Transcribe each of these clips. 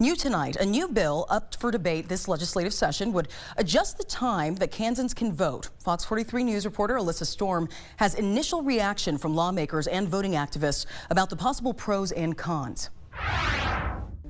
New tonight, a new bill up for debate this legislative session would adjust the time that Kansans can vote. Fox 43 News reporter Alyssa Storm has initial reaction from lawmakers and voting activists about the possible pros and cons.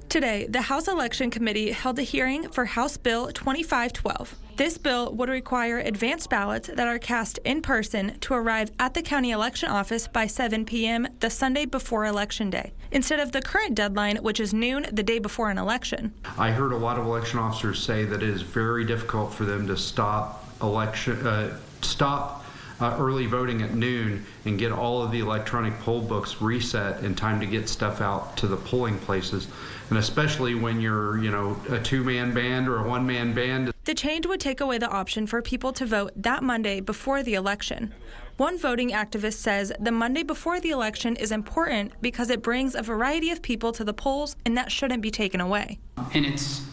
Today, the House Election Committee held a hearing for House Bill 2512. This bill would require advanced ballots that are cast in person to arrive at the county election office by 7 p.m. the Sunday before Election Day, instead of the current deadline, which is noon the day before an election. I heard a lot of election officers say that it is very difficult for them to stop early voting at noon and get all of the electronic poll books reset in time to get stuff out to the polling places. And especially when you're, a two-man band or a one-man band. The change would take away the option for people to vote that Monday before the election. One voting activist says the Monday before the election is important because it brings a variety of people to the polls, and that shouldn't be taken away. And it's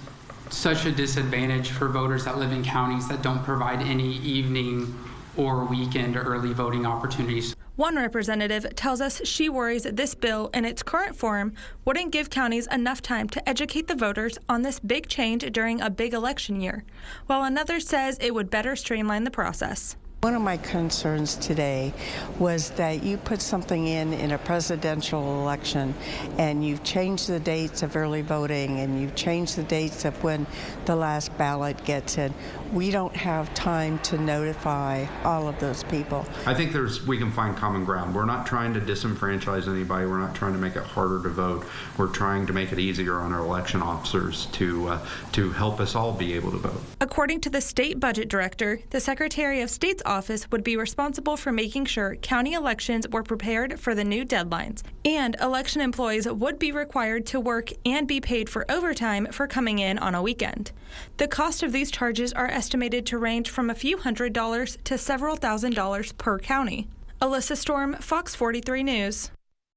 such a disadvantage for voters that live in counties that don't provide any evening or weekend early voting opportunities. One representative tells us she worries that this bill in its current form wouldn't give counties enough time to educate the voters on this big change during a big election year, while another says it would better streamline the process. One of my concerns today was that you put something in a presidential election and you've changed the dates of early voting and you've changed the dates of when the last ballot gets in. We don't have time to notify all of those people. I think we can find common ground. We're not trying to disenfranchise anybody. We're not trying to make it harder to vote. We're trying to make it easier on our election officers to help us all be able to vote. According to the state budget director, the Secretary of State's office would be responsible for making sure county elections were prepared for the new deadlines, and election employees would be required to work and be paid for overtime for coming in on a weekend. The cost of these charges are estimated to range from a few $100s to several $1,000s per county. Alyssa Storm, Fox 43 News.